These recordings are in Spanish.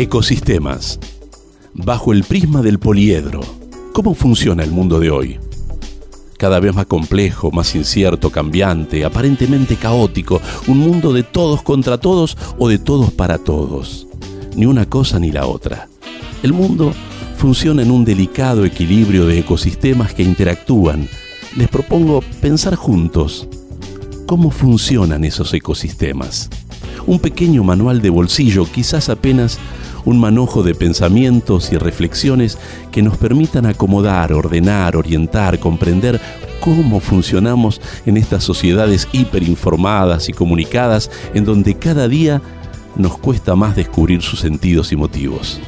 Ecosistemas. Bajo el prisma del poliedro. ¿Cómo funciona el mundo de hoy? Cada vez más complejo, más incierto, cambiante, aparentemente caótico. Un mundo de todos contra todos o de todos para todos. Ni una cosa ni la otra. El mundo funciona en un delicado equilibrio de ecosistemas que interactúan. Les propongo pensar juntos cómo funcionan esos ecosistemas. Un pequeño manual de bolsillo, quizás apenas un manojo de pensamientos y reflexiones que nos permitan acomodar, ordenar, orientar, comprender cómo funcionamos en estas sociedades hiperinformadas y comunicadas en donde cada día nos cuesta más descubrir sus sentidos y motivos.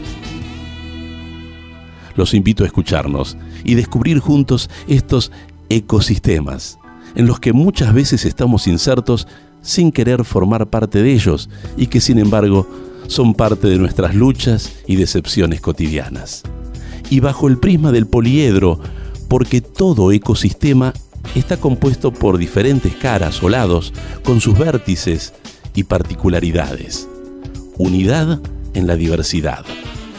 Los invito a escucharnos y descubrir juntos estos ecosistemas en los que muchas veces estamos insertos sin querer formar parte de ellos y que sin embargo son parte de nuestras luchas y decepciones cotidianas. Y bajo el prisma del poliedro, porque todo ecosistema está compuesto por diferentes caras o lados, con sus vértices y particularidades. Unidad en la diversidad,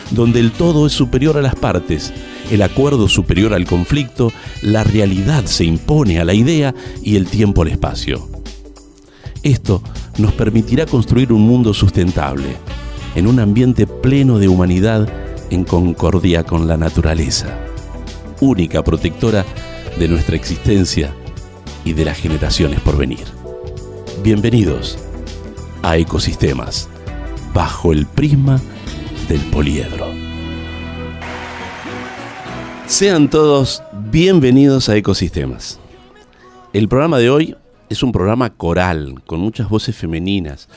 donde el todo es superior a las partes, el acuerdo superior al conflicto, la realidad se impone a la idea y el tiempo al espacio. Esto nos permitirá construir un mundo sustentable, en un ambiente pleno de humanidad en concordia con la naturaleza, única protectora de nuestra existencia y de las generaciones por venir. Bienvenidos a Ecosistemas, bajo el prisma del poliedro. Sean todos bienvenidos a Ecosistemas. El programa de hoy es un programa coral, con muchas voces femeninas.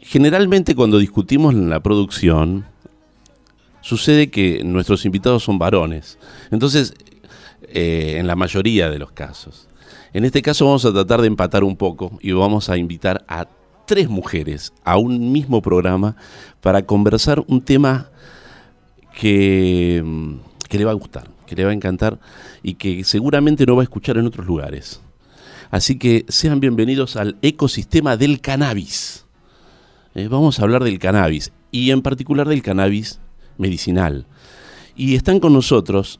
Generalmente cuando discutimos en la producción, sucede que nuestros invitados son varones. Entonces, en la mayoría de los casos. En este caso vamos a tratar de empatar un poco y vamos a invitar a 3 mujeres a un mismo programa para conversar un tema que le va a gustar, que le va a encantar y que seguramente no va a escuchar en otros lugares. Así que sean bienvenidos al ecosistema del cannabis. Vamos a hablar del cannabis y en particular del cannabis medicinal. Y están con nosotros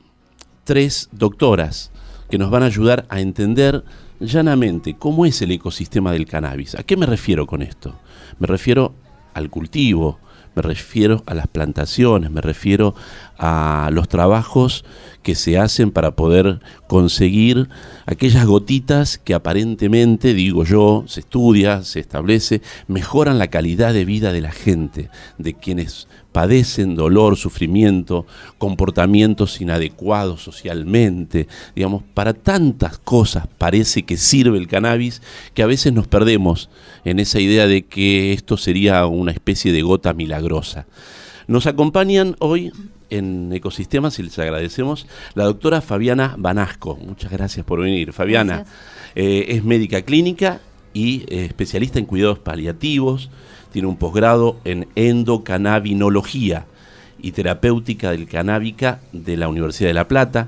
3 doctoras que nos van a ayudar a entender llanamente cómo es el ecosistema del cannabis. ¿A qué me refiero con esto? Me refiero al cultivo, me refiero a las plantaciones, me refiero a los trabajos que se hacen para poder conseguir aquellas gotitas que aparentemente, digo yo, se estudia, se establece, mejoran la calidad de vida de la gente, de quienes padecen dolor, sufrimiento, comportamientos inadecuados socialmente, digamos, para tantas cosas parece que sirve el cannabis que a veces nos perdemos en esa idea de que esto sería una especie de gota milagrosa. Nos acompañan hoy en Ecosistemas y les agradecemos la doctora Fabiana Banasco. Muchas gracias por venir. Fabiana es médica clínica y especialista en cuidados paliativos. Tiene un posgrado en endocannabinología y terapéutica del canábica de la Universidad de La Plata.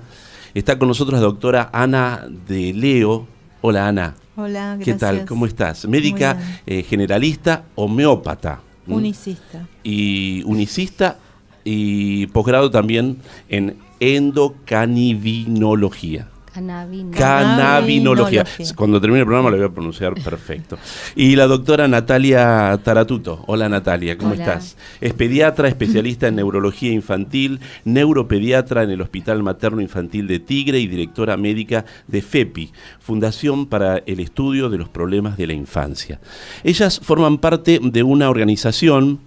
Está con nosotros la doctora Ana de Leo. Hola, Ana. Hola, gracias. ¿Qué tal? ¿Cómo estás? Médica generalista, homeópata. Unicista. Y unicista y posgrado también en endocannabinología. Cannabinología. Cuando termine el programa lo voy a pronunciar perfecto. Y la doctora Natalia Taratuto. Hola Natalia, ¿cómo estás? Es pediatra, especialista en neurología infantil, neuropediatra en el Hospital Materno Infantil de Tigre y directora médica de FEPI, Fundación para el Estudio de los Problemas de la Infancia. Ellas forman parte de una organización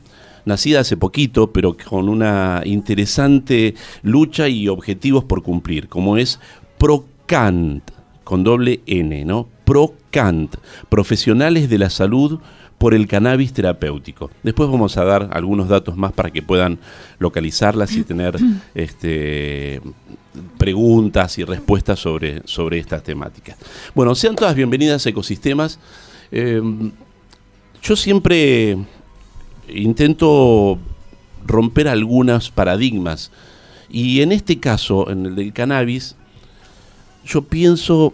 nacida hace poquito, pero con una interesante lucha y objetivos por cumplir, como es ProCant, con doble N, ¿no? ProCant, Profesionales de la Salud por el Cannabis Terapéutico. Después vamos a dar algunos datos más para que puedan localizarlas y tener preguntas y respuestas sobre estas temáticas. Bueno, sean todas bienvenidas a Ecosistemas. Yo siempre intento romper algunos paradigmas y en este caso, en el del cannabis, yo pienso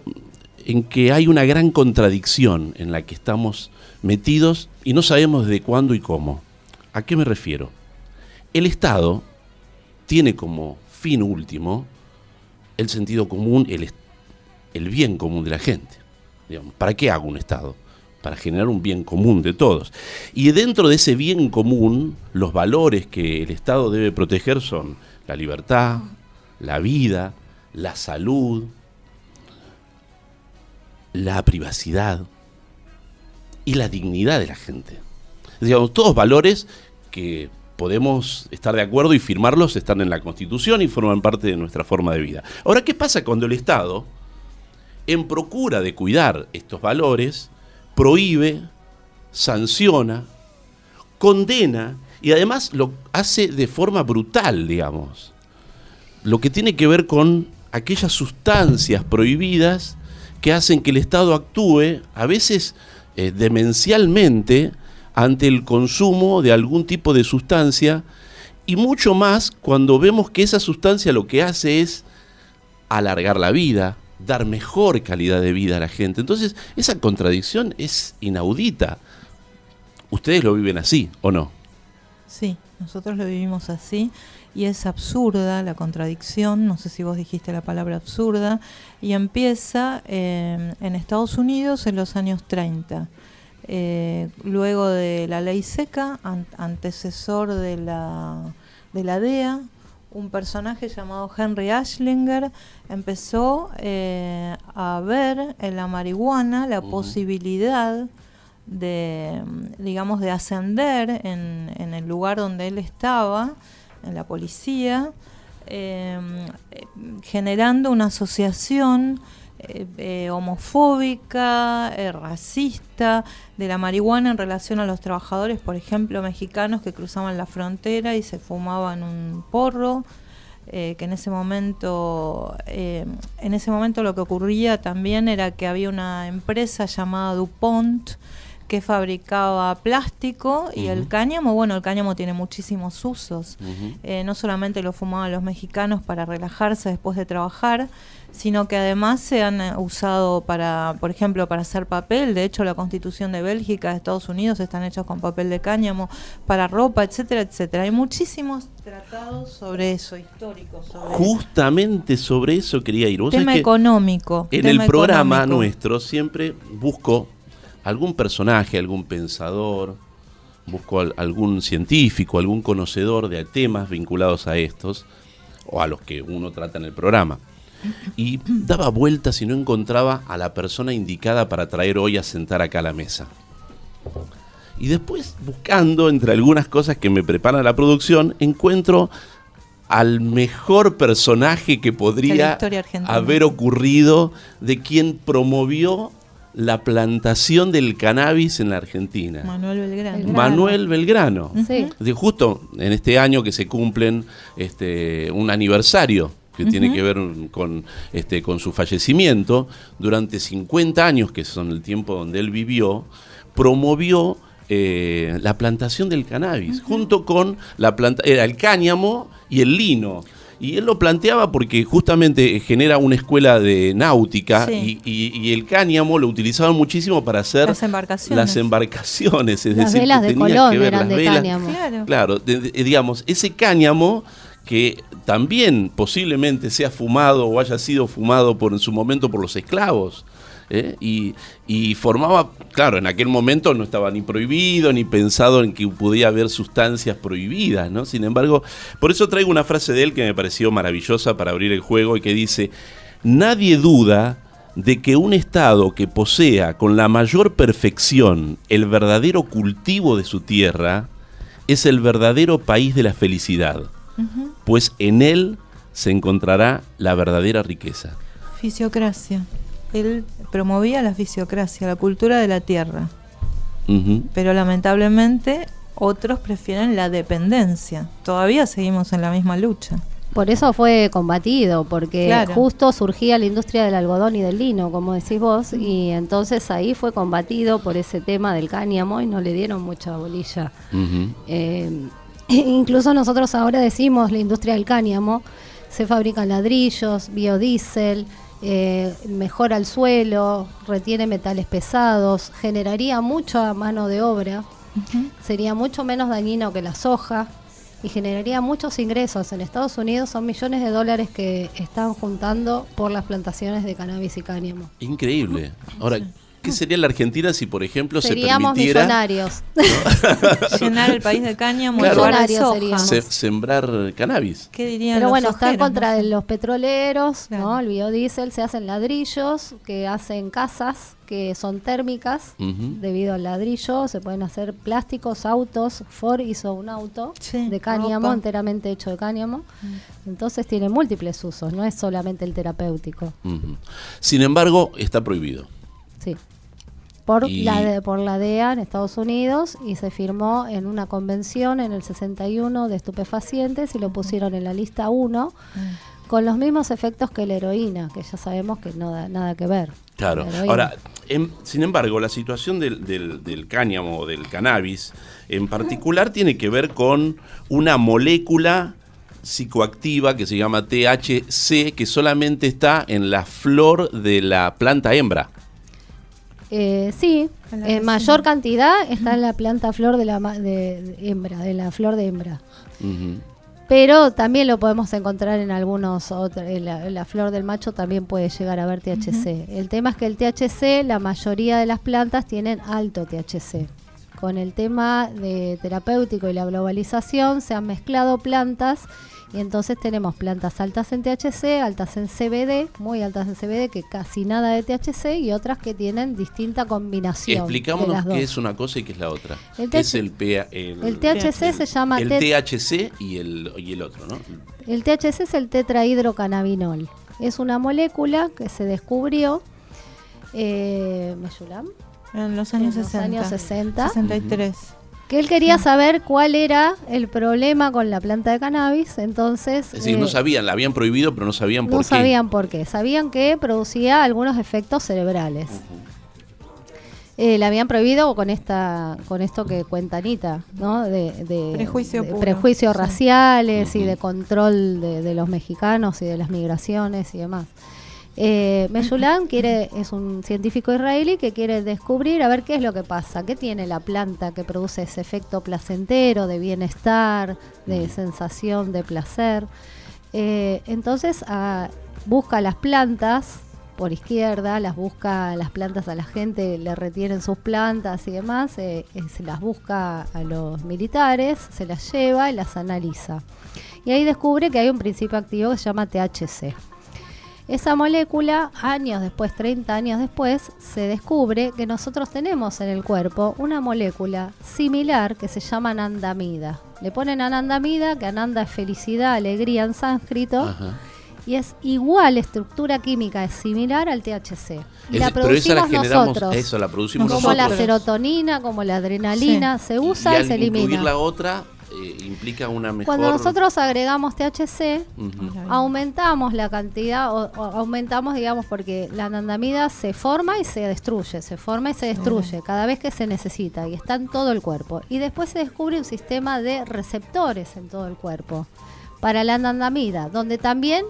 en que hay una gran contradicción en la que estamos metidos y no sabemos de cuándo y cómo. ¿A qué me refiero? El Estado tiene como fin último el sentido común, el bien común de la gente. Digamos, ¿para qué hago un Estado? Para generar un bien común de todos. Y dentro de ese bien común, los valores que el Estado debe proteger son la libertad, la vida, la salud, la privacidad y la dignidad de la gente. Digamos, todos valores que podemos estar de acuerdo y firmarlos, están en la Constitución y forman parte de nuestra forma de vida. Ahora, ¿qué pasa cuando el Estado, en procura de cuidar estos valores, prohíbe, sanciona, condena y además lo hace de forma brutal, digamos? Lo que tiene que ver con aquellas sustancias prohibidas que hacen que el Estado actúe, a veces demencialmente, ante el consumo de algún tipo de sustancia, y mucho más cuando vemos que esa sustancia lo que hace es alargar la vida, dar mejor calidad de vida a la gente. Entonces, esa contradicción es inaudita. ¿Ustedes lo viven así o no? Sí, nosotros lo vivimos así y es absurda la contradicción, no sé si vos dijiste la palabra absurda, y empieza en Estados Unidos en los años 30. Luego de la ley seca, antecesor de la DEA, un personaje llamado Henry Ashlinger empezó a ver en la marihuana la posibilidad de, digamos, de ascender en el lugar donde él estaba, en la policía, generando una asociación homofóbica, racista de la marihuana en relación a los trabajadores, por ejemplo, mexicanos que cruzaban la frontera y se fumaban un porro, que en ese momento lo que ocurría también era que había una empresa llamada DuPont que fabricaba plástico y el cáñamo, bueno, el cáñamo tiene muchísimos usos. No solamente lo fumaban los mexicanos para relajarse después de trabajar, sino que además se han usado para, por ejemplo, para hacer papel. De hecho, la Constitución de Bélgica, de Estados Unidos, están hechas con papel de cáñamo, para ropa, etcétera, etcétera. Hay muchísimos tratados sobre eso, históricos. Justamente sobre eso quería ir. ¿Vos tema económico. En el programa nuestro siempre busco algún personaje, algún pensador, busco algún científico, algún conocedor de temas vinculados a estos, o a los que uno trata en el programa. Y daba vueltas y no encontraba a la persona indicada para traer hoy a sentar acá a la mesa. Y después, buscando entre algunas cosas que me prepara la producción, encuentro al mejor personaje que podría haber ocurrido, de quien promovió la plantación del cannabis en la Argentina. Manuel Belgrano. Sí. Justo en este año que se cumplen un aniversario que tiene que ver con su fallecimiento, durante 50 años, que son el tiempo donde él vivió, promovió la plantación del cannabis, junto con era el cáñamo y el lino. Y él lo planteaba porque justamente genera una escuela de náutica, y el cáñamo lo utilizaban muchísimo para hacer las embarcaciones. Es las decir, velas que de tenía Colón que ver eran las de velas. cáñamo. Claro, digamos, ese cáñamo que también posiblemente sea fumado o haya sido fumado en su momento por los esclavos. Y formaba, claro, en aquel momento no estaba ni prohibido ni pensado en que pudiera haber sustancias prohibidas, ¿no? Sin embargo, por eso traigo una frase de él que me pareció maravillosa para abrir el juego, y que dice: nadie duda de que un Estado que posea con la mayor perfección el verdadero cultivo de su tierra es el verdadero país de la felicidad, pues en él se encontrará la verdadera riqueza. Fisiocracia. Él promovía la fisiocracia, la cultura de la tierra. Pero lamentablemente otros prefieren la dependencia. Todavía seguimos en la misma lucha. Por eso fue combatido, porque justo surgía la industria del algodón y del lino, como decís vos, y entonces ahí fue combatido por ese tema del cáñamo y no le dieron mucha bolilla. Incluso nosotros ahora decimos la industria del cáñamo, se fabrican ladrillos, biodiesel, mejora el suelo, retiene metales pesados, generaría mucha mano de obra, sería mucho menos dañino que la soja, y generaría muchos ingresos. En Estados Unidos son millones de dólares que están juntando por las plantaciones de cannabis y cáñamo. Increíble. Ahora, ¿qué sería la Argentina si, por ejemplo, seríamos se permitiera millonarios? Llenar el país de cáñamo, claro, sembrar cannabis. ¿Qué dirían Pero los bueno, sojeros, está en contra no? de los petroleros, Claro. ¿no? El biodiesel, se hacen ladrillos, que hacen casas que son térmicas. Debido al ladrillo se pueden hacer plásticos, autos. Ford hizo un auto de cáñamo, ropa. enteramente hecho de cáñamo. Entonces tiene múltiples usos, no es solamente el terapéutico. Sin embargo, está prohibido. Sí. Por la DEA en Estados Unidos, y se firmó en una convención en el 61 de estupefacientes y lo pusieron en la lista 1 con los mismos efectos que la heroína, que ya sabemos que no da nada que ver. Claro. Ahora, sin embargo, la situación del cáñamo o del cannabis en particular tiene que ver con una molécula psicoactiva que se llama THC, que solamente está en la flor de la planta hembra. Sí, en mayor cantidad está en la planta flor de la flor de hembra. Pero también lo podemos encontrar en algunos otros, la flor del macho también puede llegar a haber THC. El tema es que el THC, la mayoría de las plantas tienen alto THC. Con el tema de terapéutico y la globalización se han mezclado plantas, y entonces tenemos plantas altas en THC, altas en CBD, muy altas en CBD, que casi nada de THC, y otras que tienen distinta combinación. Explicámonos qué es una cosa y qué es la otra. El THC se llama el THC y el otro, ¿no? El THC es el tetrahidrocannabinol. Es una molécula que se descubrió ¿Mayulam? En los años 60. 63. Que él quería saber cuál era el problema con la planta de cannabis, entonces... Es decir, no sabían, la habían prohibido, pero no sabían por qué. No sabían por qué. Sabían que producía algunos efectos cerebrales. La habían prohibido con esto que cuenta Anita, ¿no? De prejuicios raciales y de control de los mexicanos y de las migraciones y demás. Mayulam es un científico israelí que quiere descubrir a ver qué es lo que pasa, qué tiene la planta que produce ese efecto placentero, de bienestar, de sensación de placer. Entonces busca las plantas por izquierda, busca las plantas a la gente, le retienen sus plantas y demás, se las busca a los militares, se las lleva y las analiza. Y ahí descubre que hay un principio activo que se llama THC. Esa molécula, 30 años después, se descubre que nosotros tenemos en el cuerpo una molécula similar que se llama anandamida. Le ponen anandamida, que ananda es felicidad, alegría en sánscrito. Ajá. Y es igual, estructura química es similar al THC. Y la producimos nosotros. Eso, la producimos como nosotros. La serotonina, como la adrenalina, se usa y se elimina. Incluir la otra implica una mejor... Cuando nosotros agregamos THC, aumentamos la cantidad, o aumentamos, digamos, porque la anandamida se forma y se destruye, cada vez que se necesita, y está en todo el cuerpo. Y después se descubre un sistema de receptores en todo el cuerpo para la anandamida, donde también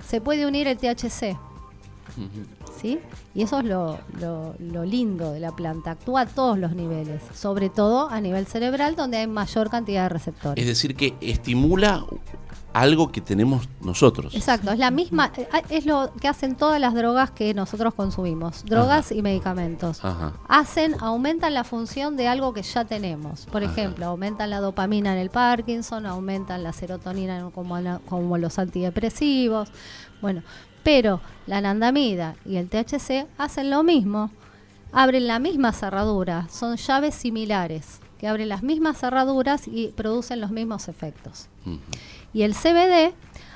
se puede unir el THC. ¿Sí? Y eso es lo lindo de la planta, actúa a todos los niveles, sobre todo a nivel cerebral, donde hay mayor cantidad de receptores. Es decir, que estimula algo que tenemos nosotros. Exacto, es la misma, es lo que hacen todas las drogas que nosotros consumimos, drogas y medicamentos. Aumentan la función de algo que ya tenemos. Por ejemplo, aumentan la dopamina en el Parkinson, aumentan la serotonina como los antidepresivos. Bueno, pero la anandamida y el THC hacen lo mismo, abren la misma cerradura, son llaves similares, que abren las mismas cerraduras y producen los mismos efectos. Y el CBD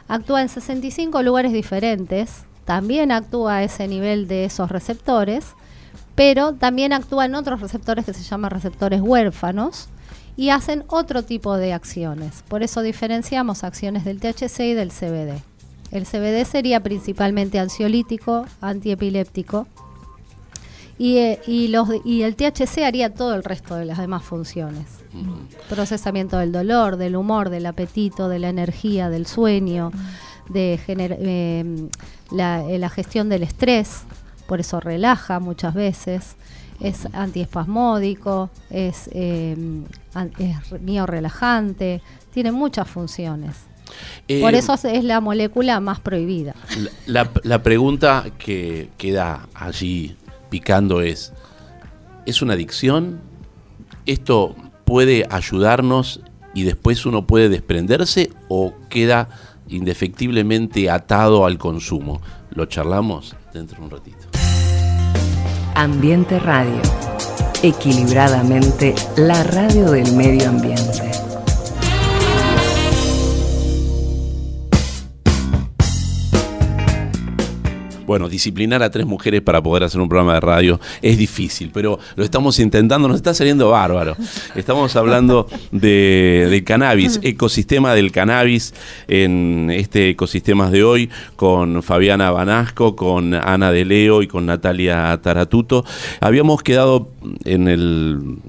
actúa en 65 lugares diferentes, también actúa a ese nivel de esos receptores, pero también actúa en otros receptores que se llaman receptores huérfanos y hacen otro tipo de acciones. Por eso diferenciamos acciones del THC y del CBD. El CBD sería principalmente ansiolítico, antiepiléptico, y el THC haría todo el resto de las demás funciones. Procesamiento del dolor, del humor, del apetito, de la energía, del sueño, la gestión del estrés, por eso relaja muchas veces, es antiespasmódico, es miorrelajante, tiene muchas funciones. Por eso es la molécula más prohibida. La pregunta que queda allí picando ¿es una adicción? ¿Esto puede ayudarnos y después uno puede desprenderse o queda indefectiblemente atado al consumo? Lo charlamos dentro de un ratito. Ambiente Radio. Equilibradamente, la radio del medio ambiente. Bueno, disciplinar a 3 mujeres para poder hacer un programa de radio es difícil, pero lo estamos intentando, nos está saliendo bárbaro. Estamos hablando de cannabis, ecosistema del cannabis en este Ecosistemas de hoy, con Fabiana Banasco, con Ana de Leo y con Natalia Taratuto. Habíamos quedado en el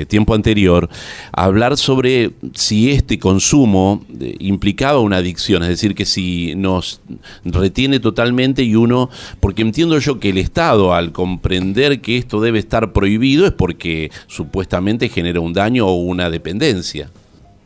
tiempo anterior a hablar sobre si este consumo implicaba una adicción, es decir, que si nos retiene totalmente y uno, porque entiendo yo que el Estado, al comprender que esto debe estar prohibido, es porque supuestamente genera un daño o una dependencia.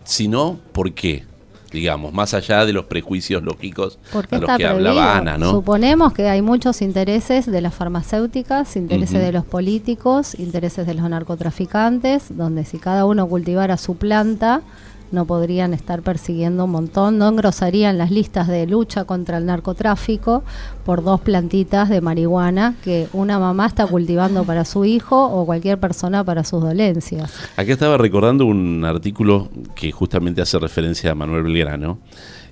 Si no, ¿por qué? Digamos, más allá de los prejuicios lógicos a los que hablaba Ana, ¿no? Suponemos que hay muchos intereses de las farmacéuticas, intereses de los políticos, intereses de los narcotraficantes, donde si cada uno cultivara su planta, no podrían estar persiguiendo un montón, no engrosarían las listas de lucha contra el narcotráfico por 2 plantitas de marihuana que una mamá está cultivando para su hijo o cualquier persona para sus dolencias. Acá estaba recordando un artículo que justamente hace referencia a Manuel Belgrano,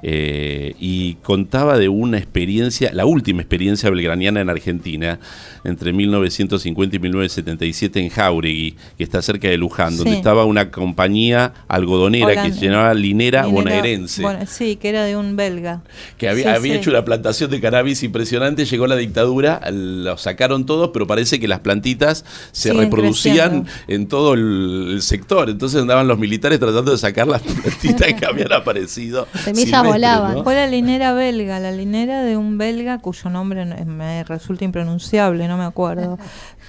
y contaba de una experiencia, la última experiencia belgraniana en Argentina, entre 1950 y 1977 en Jáuregui, que está cerca de Luján, donde estaba una compañía algodonera que se llamaba Linera Bonaerense. Sí, que era de un belga. Que había hecho una plantación de cannabis impresionante, llegó la dictadura, lo sacaron todos, pero parece que las plantitas se reproducían en todo el sector, entonces andaban los militares tratando de sacar las plantitas que habían aparecido. Semillas volaban. ¿No? Fue la linera belga, la linera de un belga cuyo nombre me resulta impronunciable, no me acuerdo.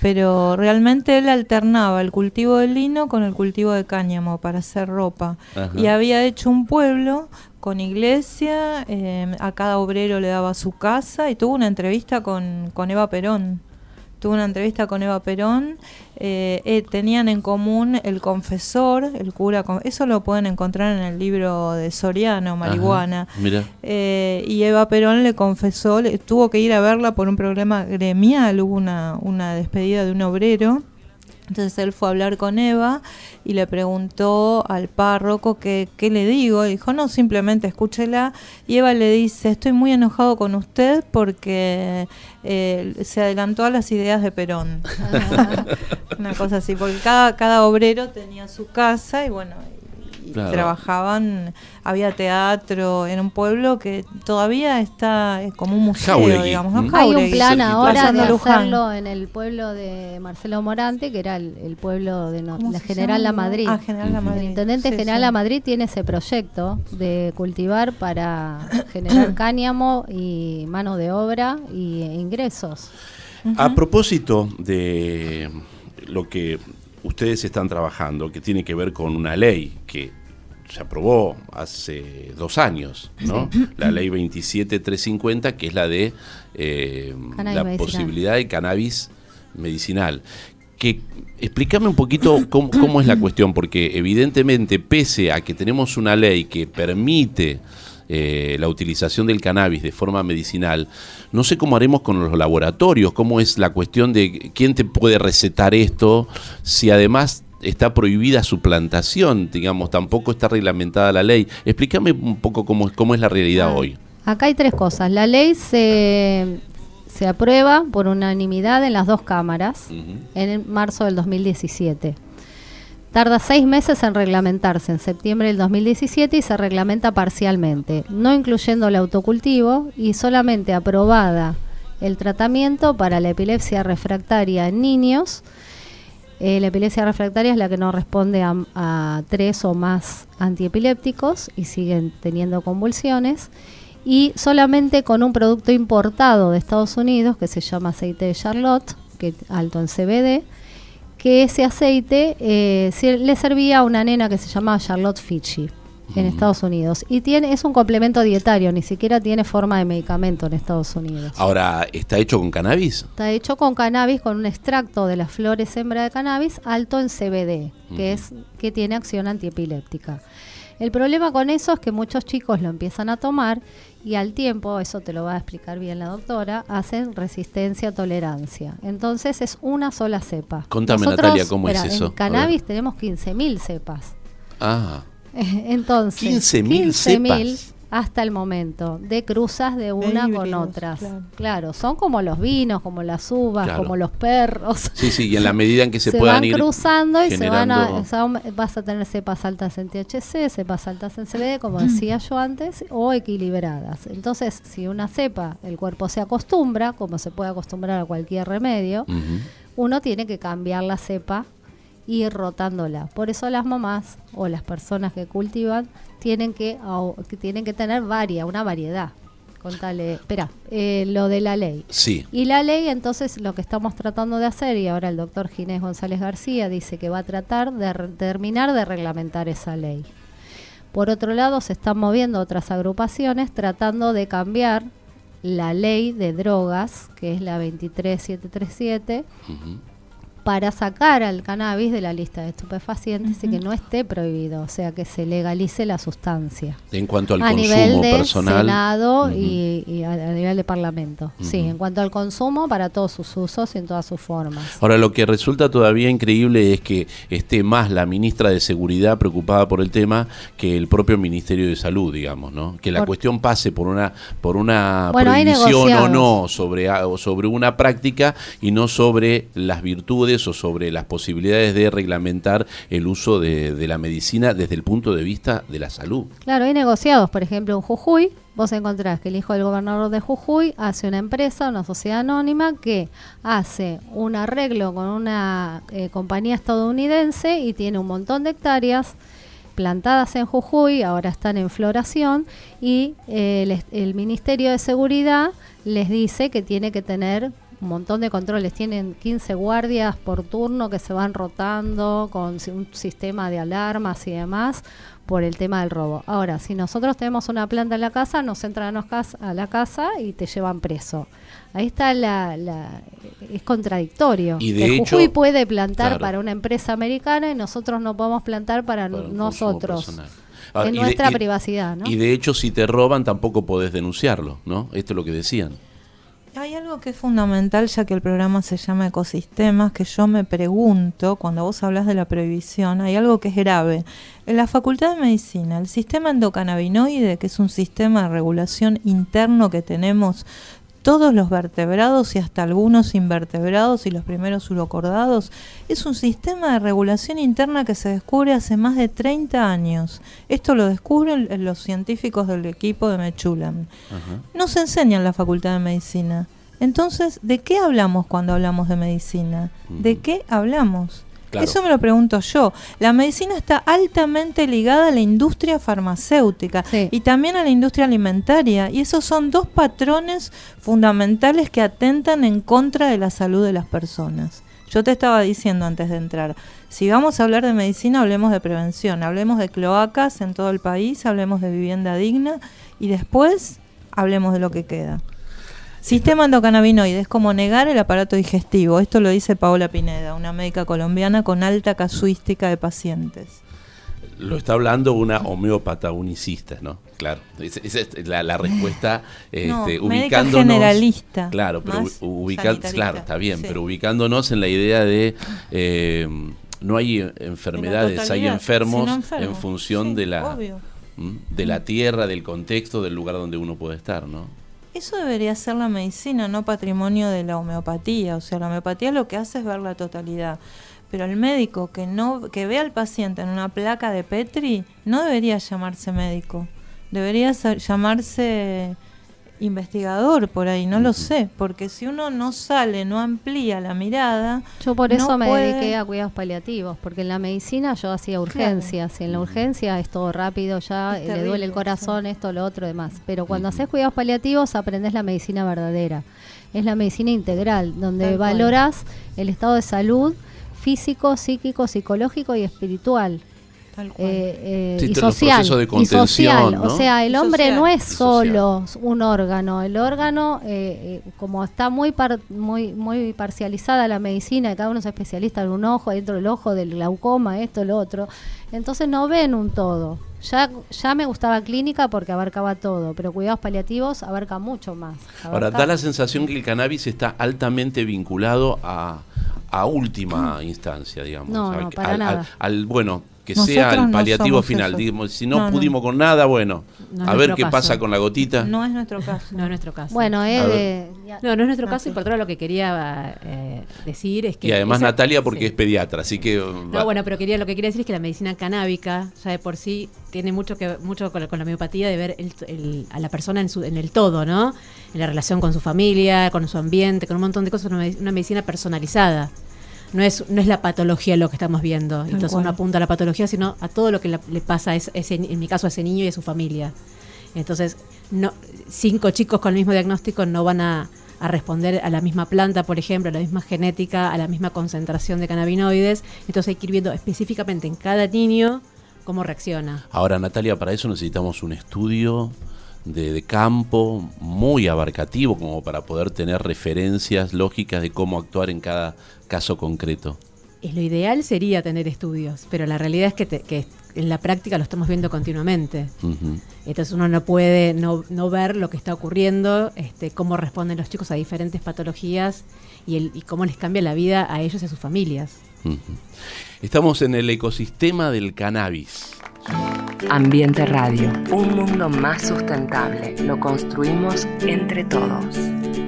Pero realmente él alternaba el cultivo de lino con el cultivo de cáñamo para hacer ropa. Ajá. Y había hecho un pueblo con iglesia, a cada obrero le daba su casa y tuvo una entrevista con Eva Perón. Tenían en común el confesor, el cura, eso lo pueden encontrar en el libro de Soriano, Marihuana. Ajá, mira. Y Eva Perón le confesó, tuvo que ir a verla por un problema gremial, hubo una despedida de un obrero. Entonces él fue a hablar con Eva y le preguntó al párroco qué le digo. Y dijo, no, simplemente escúchela. Y Eva le dice, estoy muy enojado con usted porque se adelantó a las ideas de Perón. Una cosa así, porque cada obrero tenía su casa y bueno, claro, trabajaban, había teatro en un pueblo que todavía está como un museo, Jauregui, digamos, ¿no? Hay un plan ahora de hacerlo en el pueblo de Marcelo Morante, que era el pueblo de la General La Madrid. General La Madrid. El intendente General La Madrid tiene ese proyecto de cultivar para generar cáñamo y mano de obra y ingresos. A propósito de lo que ustedes están trabajando, que tiene que ver con una ley que se aprobó hace 2 años, ¿no? La ley 27350, que es la de la posibilidad de cannabis medicinal. Explícame un poquito cómo es la cuestión, porque evidentemente, pese a que tenemos una ley que permite la utilización del cannabis de forma medicinal, no sé cómo haremos con los laboratorios, cómo es la cuestión de quién te puede recetar esto, si además está prohibida su plantación, digamos, tampoco está reglamentada la ley. Explícame un poco cómo es la realidad hoy. Acá hay 3 cosas. La ley se aprueba por unanimidad en las 2 cámaras en marzo del 2017. Tarda 6 meses en reglamentarse, en septiembre del 2017, y se reglamenta parcialmente, no incluyendo el autocultivo, y solamente aprobada el tratamiento para la epilepsia refractaria en niños. La epilepsia refractaria es la que no responde a 3 o más antiepilépticos y siguen teniendo convulsiones, y solamente con un producto importado de Estados Unidos que se llama aceite de Charlotte, que es alto en CBD, que ese aceite le servía a una nena que se llamaba Charlotte Fitchie en Estados Unidos. Y es un complemento dietario, ni siquiera tiene forma de medicamento en Estados Unidos. Ahora, ¿está hecho con cannabis? Está hecho con cannabis, con un extracto de las flores hembra de cannabis alto en CBD, que tiene acción antiepiléptica. El problema con eso es que muchos chicos lo empiezan a tomar y al tiempo, eso te lo va a explicar bien la doctora, hacen resistencia, tolerancia. Entonces es una sola cepa. Contame, Natalia, ¿cómo es eso? En cannabis tenemos 15.000 cepas. Ah. Entonces, 15.000 cepas hasta el momento, de cruzas de una con otras. Claro, son como los vinos, como las uvas, como los perros. Sí, y en la medida en que se puedan ir cruzando y generando... vas a tener cepas altas en THC, cepas altas en CBD, como decía yo antes, o equilibradas. Entonces, si una cepa, el cuerpo se acostumbra, como se puede acostumbrar a cualquier remedio, uno tiene que cambiar la cepa y ir rotándola. Por eso las mamás o las personas que cultivan tienen que tener una variedad. Contale, espera, lo de la ley. Sí. Y la ley, entonces, lo que estamos tratando de hacer, y ahora el doctor Ginés González García dice que va a tratar de terminar de reglamentar esa ley. Por otro lado, se están moviendo otras agrupaciones tratando de cambiar la ley de drogas, que es la 23737, para sacar al cannabis de la lista de estupefacientes y que no esté prohibido, o sea, que se legalice la sustancia. En cuanto al consumo nivel de personal, Senado y a nivel de Parlamento. Sí, en cuanto al consumo para todos sus usos y en todas sus formas. Ahora, lo que resulta todavía increíble es que esté más la ministra de Seguridad preocupada por el tema que el propio Ministerio de Salud, digamos, ¿no? Que la cuestión pase por una prohibición o no sobre una práctica y no sobre las virtudes o sobre las posibilidades de reglamentar el uso de la medicina desde el punto de vista de la salud. Claro, hay negociados, por ejemplo, en Jujuy, vos encontrás que el hijo del gobernador de Jujuy hace una empresa, una sociedad anónima, que hace un arreglo con una compañía estadounidense y tiene un montón de hectáreas plantadas en Jujuy, ahora están en floración, y el Ministerio de Seguridad les dice que tiene que tener un montón de controles, tienen 15 guardias por turno que se van rotando con un sistema de alarmas y demás por el tema del robo. Ahora, si nosotros tenemos una planta en la casa, nos entran a la casa y te llevan preso. Ahí está es contradictorio. Y de hecho, Jujuy puede plantar para una empresa americana y nosotros no podemos plantar para nosotros. En nuestra privacidad, ¿no? Y de hecho, si te roban, tampoco podés denunciarlo, ¿no? Esto es lo que decían. Hay algo que es fundamental, ya que el programa se llama Ecosistemas, que yo me pregunto, cuando vos hablas de la prohibición, hay algo que es grave. En la Facultad de Medicina, el sistema endocannabinoide, que es un sistema de regulación interno que tenemos todos los vertebrados y hasta algunos invertebrados y los primeros urocordados, es un sistema de regulación interna que se descubre hace más de 30 años. Esto lo descubren los científicos del equipo de Mechulam. No se enseña en la Facultad de Medicina. Entonces, ¿de qué hablamos cuando hablamos de medicina? ¿De qué hablamos? Claro. Eso me lo pregunto yo. La medicina está altamente ligada a la industria farmacéutica y también a la industria alimentaria, y esos son dos patrones fundamentales que atentan en contra de la salud de las personas. Yo te estaba diciendo antes de entrar, si vamos a hablar de medicina, hablemos de prevención, hablemos de cloacas en todo el país, hablemos de vivienda digna y después hablemos de lo que queda. Sistema endocannabinoide es como negar el aparato digestivo. Esto lo dice Paola Pineda, una médica colombiana con alta casuística de pacientes. Lo está hablando una homeópata unicista, ¿no? Claro, esa es la respuesta, ubicándonos generalista. Claro, pero claro, está bien, pero ubicándonos en la idea de no hay enfermedades, hay enfermos en función de la tierra, del contexto, del lugar donde uno puede estar, ¿no? Eso debería ser la medicina, no patrimonio de la homeopatía. O sea, la homeopatía lo que hace es ver la totalidad. Pero el médico que ve al paciente en una placa de Petri no debería llamarse médico. Debería llamarse investigador por ahí, no lo sé. Porque si uno no amplía la mirada... Yo por eso me dediqué a cuidados paliativos, porque en la medicina yo hacía urgencias, y en la urgencia es todo rápido, ya le duele el corazón, esto, lo otro, demás. Pero cuando haces cuidados paliativos aprendés la medicina verdadera. Es la medicina integral, donde valorás el estado de salud físico, psíquico, psicológico y espiritual. Sí, y social, de contención, y social. ¿no? O sea, el hombre social. no es solo un órgano. El órgano, como está muy parcializada la medicina, y cada uno es especialista en un ojo, dentro del ojo, del glaucoma, esto, lo otro, entonces no ven un todo. Ya me gustaba clínica porque abarcaba todo, pero cuidados paliativos abarca mucho más. Ahora, da la sensación que el cannabis está altamente vinculado a última instancia, digamos. No, para nada. Bueno, que Nosotros sea el no paliativo somos final. eso. Digamos, si no pudimos con nada, bueno, No a es ver nuestro qué caso. pasa con la gotita. No es nuestro caso. No es nuestro caso. Bueno, no es nuestro caso, sí. y por otro lado lo que quería decir es que... Y además Natalia porque sí. es pediatra, así que... No, bueno, pero lo que quería decir es que la medicina canábica ya de por sí tiene mucho con la homeopatía de ver a la persona en el todo, ¿no? En la relación con su familia, con su ambiente, con un montón de cosas, una medicina personalizada. No es la patología lo que estamos viendo. Entonces uno apunta a la patología, sino a todo lo que le pasa en mi caso a ese niño y a su familia. Entonces, 5 chicos con el mismo diagnóstico no van a responder a la misma planta, por ejemplo, a la misma genética, a la misma concentración de cannabinoides. Entonces hay que ir viendo específicamente en cada niño cómo reacciona. Ahora, Natalia, para eso necesitamos un estudio de campo muy abarcativo como para poder tener referencias lógicas de cómo actuar en cada caso concreto. Lo ideal sería tener estudios, pero la realidad es que en la práctica lo estamos viendo continuamente. Uh-huh. Entonces uno no puede no ver lo que está ocurriendo, cómo responden los chicos a diferentes patologías y cómo les cambia la vida a ellos y a sus familias. Uh-huh. Estamos en el ecosistema del cannabis. Ambiente Radio, un mundo más sustentable, lo construimos entre todos.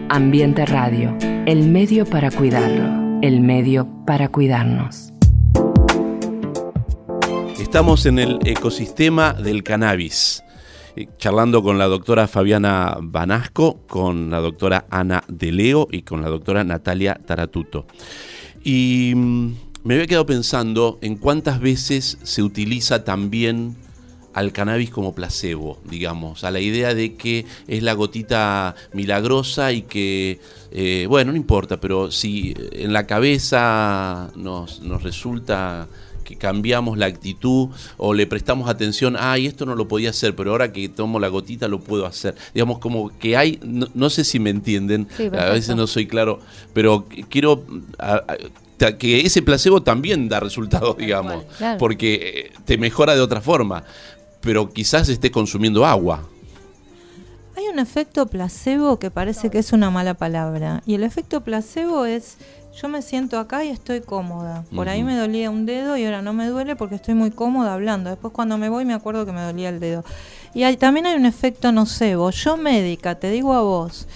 Ambiente Radio, el medio para cuidarlo, el medio para cuidarnos. Estamos en el ecosistema del cannabis, charlando con la doctora Fabiana Banasco, con la doctora Ana De Leo y con la doctora Natalia Taratuto. Y me había quedado pensando en cuántas veces se utiliza también al cannabis como placebo, digamos, a la idea de que es la gotita milagrosa y que, bueno, no importa, pero si en la cabeza nos resulta que cambiamos la actitud o le prestamos atención, y esto no lo podía hacer, pero ahora que tomo la gotita lo puedo hacer. Digamos, como que hay, no sé si me entienden, Sí, a veces no soy claro, pero quiero... que ese placebo también da resultados, digamos, claro. porque te mejora de otra forma, pero quizás estés consumiendo agua. Hay un efecto placebo que parece que es una mala palabra. Y el efecto placebo es, yo me siento acá y estoy cómoda. Por ahí me dolía un dedo y ahora no me duele porque estoy muy cómoda hablando. Después cuando me voy me acuerdo que me dolía el dedo. Y también hay un efecto nocebo. Yo médica, te digo a vos,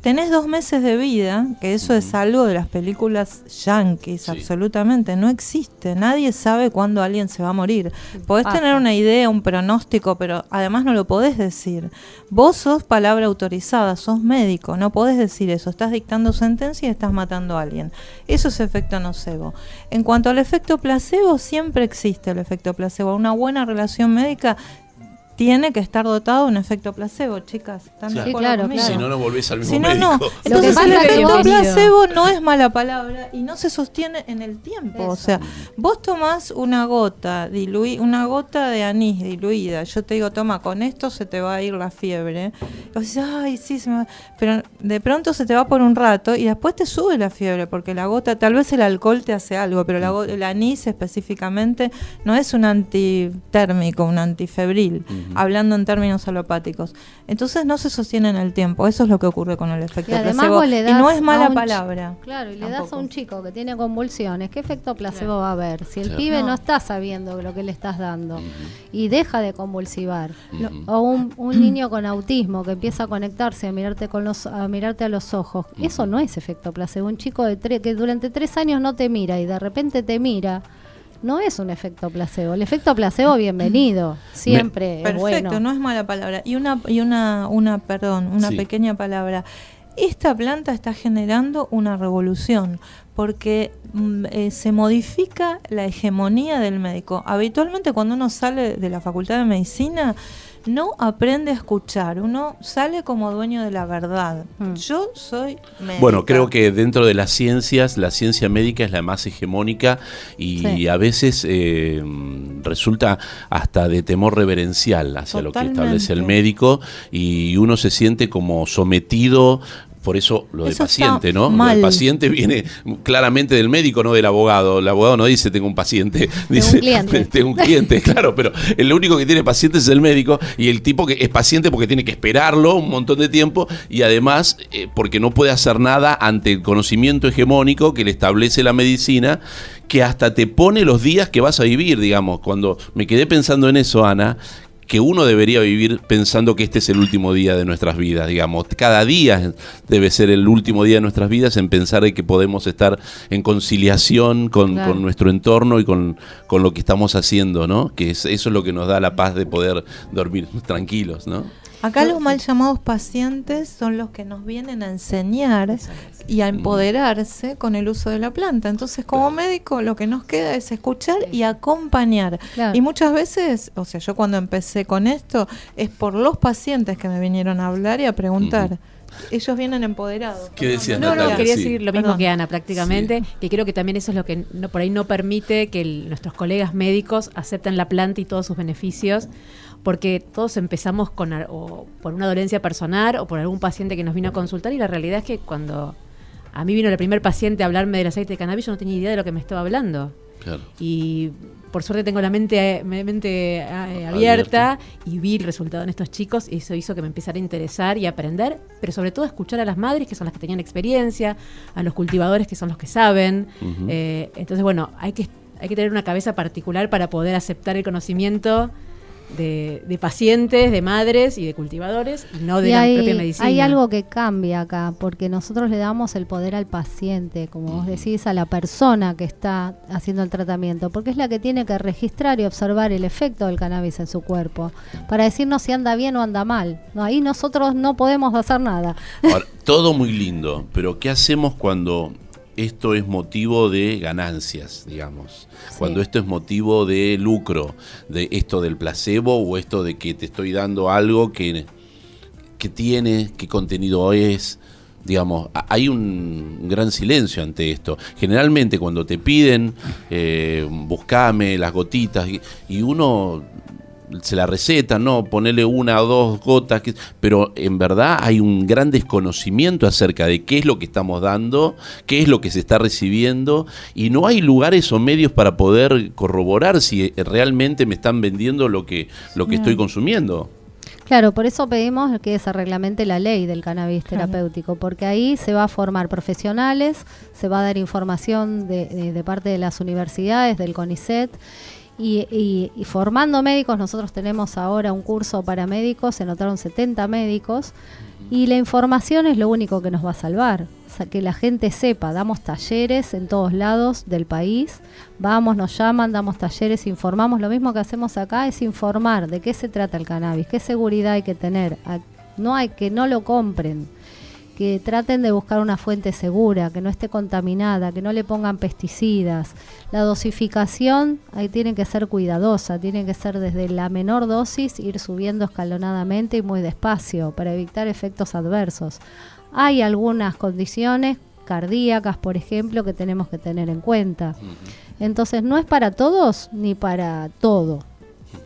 tenés 2 meses de vida, que eso es algo de las películas yanquis, Sí. Absolutamente, no existe, nadie sabe cuándo alguien se va a morir. Podés tener una idea, un pronóstico, pero además no lo podés decir. Vos sos palabra autorizada, sos médico, no podés decir eso, estás dictando sentencia y estás matando a alguien. Eso es efecto nocebo. En cuanto al efecto placebo, siempre existe el efecto placebo. Una buena relación médica tiene que estar dotado de un efecto placebo, chicas. ¿Están de Claro. acuerdo Sí, claro, conmigo? claro. Si no, no volvés al mismo Si no, médico. no. Lo Entonces que el pasa es que efecto bienvenido. placebo no es mala palabra y no se sostiene en el tiempo. Eso. O sea, vos tomás una gota de anís diluida. Yo te digo, toma, con esto se te va a ir la fiebre. Y vos decís, ay, sí, se me va. Pero de pronto se te va por un rato y después te sube la fiebre porque la gota, tal vez el alcohol te hace algo, pero el anís específicamente no es un antitérmico, un antifebril, hablando en términos alopáticos. Entonces no se sostiene en el tiempo. Eso es lo que ocurre con el efecto Y además placebo. vos le Y das no es mala a un palabra. Claro, y le das a Tampoco. un chico que tiene convulsiones, ¿qué efecto placebo va a haber? Si el Claro. pibe no No. está sabiendo lo que le estás dando y deja de convulsivar. Ujú. O un niño con autismo que empieza a conectarse, a mirarte a los ojos. Eso no es efecto placebo. Un chico que durante 3 años no te mira y de repente te mira, no es un efecto placebo. El efecto placebo, bienvenido, siempre es Perfecto, bueno. no es mala palabra. Y una Sí. pequeña palabra. Esta planta está generando una revolución porque se modifica la hegemonía del médico. Habitualmente cuando uno sale de la Facultad de Medicina no aprende a escuchar, uno sale como dueño de la verdad. Yo soy médica. Bueno, creo que dentro de las ciencias, la ciencia médica es la más hegemónica y a veces resulta hasta de temor reverencial hacia lo que establece el médico, y uno se siente como sometido. Por eso lo de paciente, ¿no? Lo de paciente viene claramente del médico, no del abogado. El abogado no dice tengo un paciente, dice tengo un cliente, claro, pero el único que tiene paciente es el médico, y el tipo que es paciente porque tiene que esperarlo un montón de tiempo, y además porque no puede hacer nada ante el conocimiento hegemónico que le establece la medicina, que hasta te pone los días que vas a vivir, digamos. Cuando me quedé pensando en eso, Ana, que uno debería vivir pensando que este es el último día de nuestras vidas, digamos. Cada día debe ser el último día de nuestras vidas, en pensar de que podemos estar en conciliación con nuestro entorno y con lo que estamos haciendo, ¿no? Que eso es lo que nos da la paz de poder dormir tranquilos, ¿no? Acá los mal llamados pacientes son los que nos vienen a enseñar y a empoderarse con el uso de la planta. Entonces, como médico, lo que nos queda es escuchar y acompañar. Claro. Y muchas veces, o sea, yo cuando empecé con esto, es por los pacientes que me vinieron a hablar y a preguntar. Ellos vienen empoderados. ¿Qué decías, No, Natalia? quería decir lo mismo que Ana prácticamente, que creo que también eso es lo que por ahí no permite que nuestros colegas médicos acepten la planta y todos sus beneficios, porque todos empezamos o por una dolencia personal o por algún paciente que nos vino a consultar, y la realidad es que cuando a mí vino el primer paciente a hablarme del aceite de cannabis, yo no tenía idea de lo que me estaba hablando. Claro. Y por suerte tengo la mente abierta y vi el resultado en estos chicos, y eso hizo que me empezara a interesar y a aprender, pero sobre todo a escuchar a las madres, que son las que tenían experiencia, a los cultivadores, que son los que saben. Entonces, bueno, hay que tener una cabeza particular para poder aceptar el conocimiento de pacientes, de madres y de cultivadores, y no de la propia medicina. Hay algo que cambia acá, porque nosotros le damos el poder al paciente, como vos decís, a la persona que está haciendo el tratamiento, porque es la que tiene que registrar y observar el efecto del cannabis en su cuerpo, para decirnos si anda bien o anda mal. No, ahí nosotros no podemos hacer nada. Ahora, todo muy lindo, pero ¿qué hacemos cuando esto es motivo de ganancias, digamos? Cuando esto es motivo de lucro, de esto del placebo, o esto de que te estoy dando algo que tiene, qué contenido es, digamos. Hay un gran silencio ante esto. Generalmente cuando te piden buscame las gotitas, y uno se la receta, ¿no? Ponerle 1 o 2 gotas, pero en verdad hay un gran desconocimiento acerca de qué es lo que estamos dando, qué es lo que se está recibiendo, y no hay lugares o medios para poder corroborar si realmente me están vendiendo lo que estoy consumiendo. Claro, por eso pedimos que se reglamente la ley del cannabis terapéutico, porque ahí se va a formar profesionales, se va a dar información de parte de las universidades, del CONICET, y formando médicos. Nosotros tenemos ahora un curso para médicos, se notaron 70 médicos, y la información es lo único que nos va a salvar. O sea, que la gente sepa. Damos talleres en todos lados del país, nos llaman, damos talleres, informamos. Lo mismo que hacemos acá es informar de qué se trata el cannabis, qué seguridad hay que tener. No hay que no lo compren, que traten de buscar una fuente segura, que no esté contaminada, que no le pongan pesticidas. La dosificación ahí tiene que ser cuidadosa, tiene que ser desde la menor dosis, ir subiendo escalonadamente y muy despacio para evitar efectos adversos. Hay algunas condiciones cardíacas, por ejemplo, que tenemos que tener en cuenta. Entonces no es para todos ni para todo,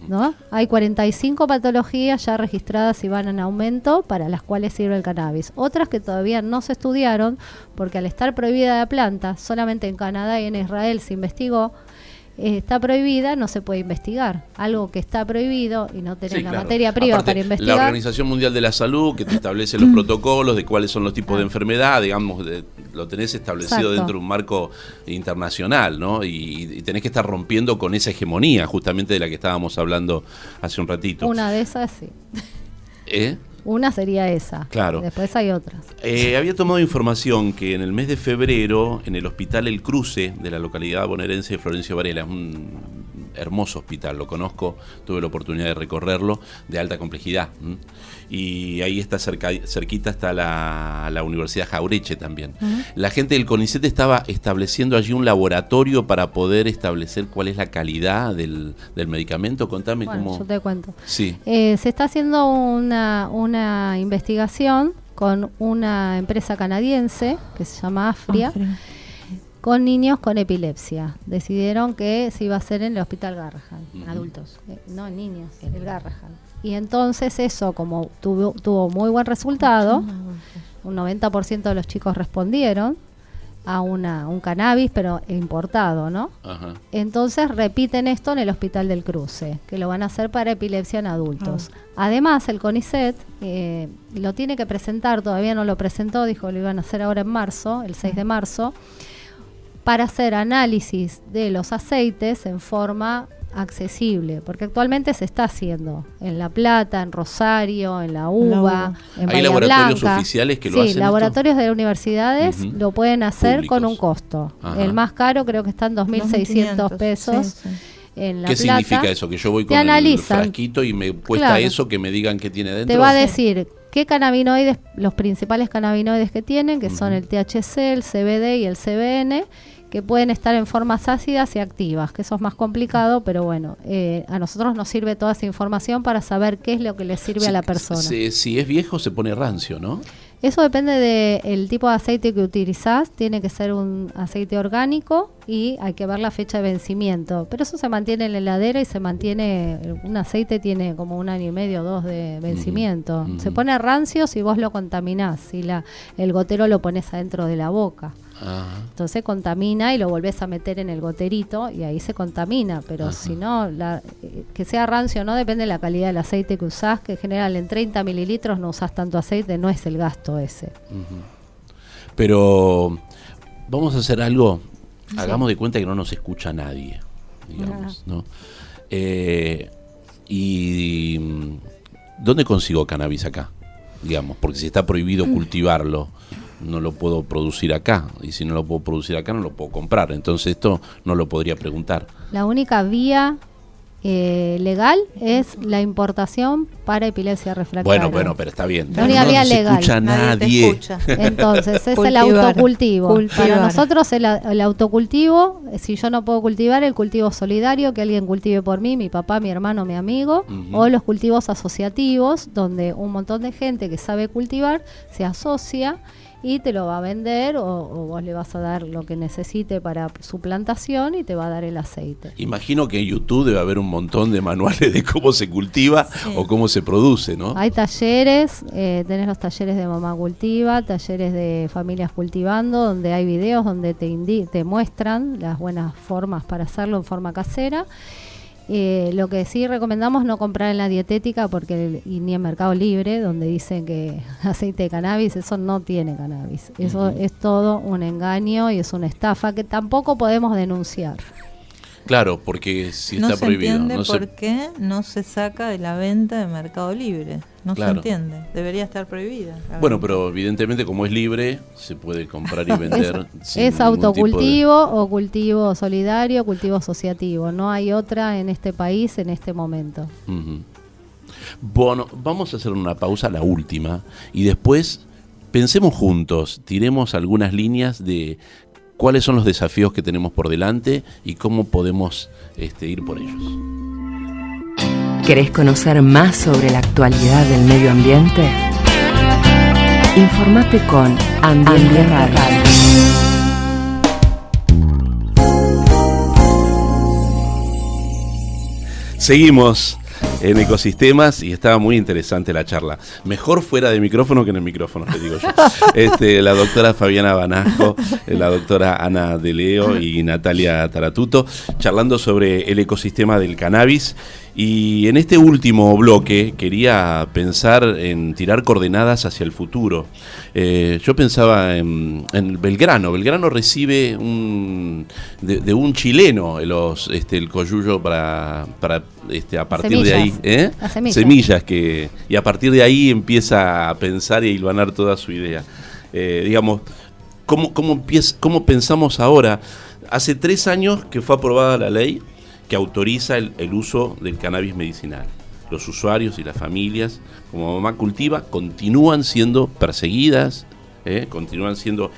¿no? Hay 45 patologías ya registradas y van en aumento, para las cuales sirve el cannabis. Otras que todavía no se estudiaron, porque al estar prohibida la planta, solamente en Canadá y en Israel se investigó, está prohibida, no se puede investigar. Algo que está prohibido y no tenés la materia prima para investigar. La Organización Mundial de la Salud, que te establece los protocolos de cuáles son los tipos de enfermedad, digamos, lo tenés establecido dentro de un marco internacional, ¿no? Y tenés que estar rompiendo con esa hegemonía, justamente de la que estábamos hablando hace un ratito. Una de esas, sí. Una sería esa. Claro. Después hay otras. Había tomado información que en el mes de febrero, en el hospital El Cruce de la localidad bonaerense de Florencio Varela, un hermoso hospital, lo conozco, tuve la oportunidad de recorrerlo, de alta complejidad. Y ahí está cerquita está la Universidad Jauretche también. La gente del CONICET estaba estableciendo allí un laboratorio para poder establecer cuál es la calidad del medicamento. Contame cómo... Yo te cuento. Sí. Se está haciendo una investigación con una empresa canadiense que se llama Afria, con niños con epilepsia. Decidieron que se iba a hacer en el Hospital Garrahan. Adultos. No, niños, el Garrahan. Y entonces eso, como tuvo muy buen resultado, un 90% de los chicos respondieron a un cannabis, pero importado, ¿no? Ajá. Entonces repiten esto en el Hospital del Cruce, que lo van a hacer para epilepsia en adultos. Además, el CONICET lo tiene que presentar, todavía no lo presentó, dijo que lo iban a hacer ahora en marzo, el 6 de marzo, para hacer análisis de los aceites en forma accesible, porque actualmente se está haciendo en La Plata, en Rosario, en La UBA, en Bahía ¿Hay laboratorios Blanca. oficiales que lo hacen? Sí, laboratorios de universidades lo pueden hacer públicos, con un costo. Ajá. El más caro creo que está en 2.600 pesos. Sí. En La ¿Qué Plata. Significa eso? Que yo voy con el frasquito y me cuesta eso, que me digan qué tiene dentro. Te va a decir qué cannabinoides, los principales cannabinoides que tienen, que son el THC, el CBD y el CBN, que pueden estar en formas ácidas y activas, que eso es más complicado, pero bueno, a nosotros nos sirve toda esa información para saber qué es lo que le sirve a la persona. Si es viejo se pone rancio, ¿no? Eso depende del tipo de aceite que utilizás, tiene que ser un aceite orgánico y hay que ver la fecha de vencimiento, pero eso se mantiene en la heladera y se mantiene, un aceite tiene como 1 año y medio, 2 de vencimiento. Se pone rancio si vos lo contaminás, si el gotero lo pones adentro de la boca. Entonces contamina y lo volvés a meter en el goterito y ahí se contamina, pero si no, que sea rancio no depende de la calidad del aceite que usás, que en general en 30 mililitros no usás tanto aceite, no es el gasto ese. Pero vamos a hacer algo, hagamos de cuenta que no nos escucha nadie, digamos, ¿no? ¿Y dónde consigo cannabis acá? Digamos, porque si está prohibido cultivarlo, no lo puedo producir acá, y si no lo puedo producir acá no lo puedo comprar, entonces esto no lo podría preguntar. La única vía legal es la importación para epilepsia refractaria. Bueno, pero está bien. La única vía legal. Escucha nadie. Entonces es el autocultivo. Para nosotros el autocultivo, si yo no puedo cultivar, el cultivo solidario, que alguien cultive por mí, mi papá, mi hermano, mi amigo, o los cultivos asociativos, donde un montón de gente que sabe cultivar se asocia y te lo va a vender o vos le vas a dar lo que necesite para su plantación y te va a dar el aceite. Imagino que en YouTube debe haber un montón de manuales de cómo se cultiva o cómo se produce, ¿no? Hay talleres, tenés los talleres de Mamá Cultiva, talleres de Familias Cultivando, donde hay videos donde te muestran las buenas formas para hacerlo en forma casera. Lo que sí recomendamos no comprar en la dietética y ni en Mercado Libre, donde dicen que aceite de cannabis, eso no tiene cannabis. Eso es todo un engaño y es una estafa que tampoco podemos denunciar. Claro, porque si está prohibido. No se entiende por qué no se saca de la venta de Mercado Libre. No se entiende. Debería estar prohibida. Bueno, pero evidentemente como es libre, se puede comprar y vender. Es autocultivo o cultivo solidario, cultivo asociativo. No hay otra en este país en este momento. Bueno, vamos a hacer una pausa, la última, y después pensemos juntos, tiremos algunas líneas de cuáles son los desafíos que tenemos por delante y cómo podemos ir por ellos. ¿Querés conocer más sobre la actualidad del medio ambiente? Informate con Ambiente Radio. Seguimos en Ecosistemas y estaba muy interesante la charla. Mejor fuera de micrófono que en el micrófono, te digo yo. La doctora Fabiana Banajo, la doctora Ana De Leo y Natalia Taratuto, charlando sobre el ecosistema del cannabis. Y en este último bloque quería pensar en tirar coordenadas hacia el futuro. Yo pensaba en Belgrano. Belgrano recibe de un chileno el coyuyo para a partir de ahí, semillas y a partir de ahí empieza a pensar y a hilvanar toda su idea. Digamos, ¿cómo pensamos ahora? Hace 3 años que fue aprobada la ley que autoriza el uso del cannabis medicinal. Los usuarios y las familias, como Mamá Cultiva, continúan siendo perseguidas, continúan siendo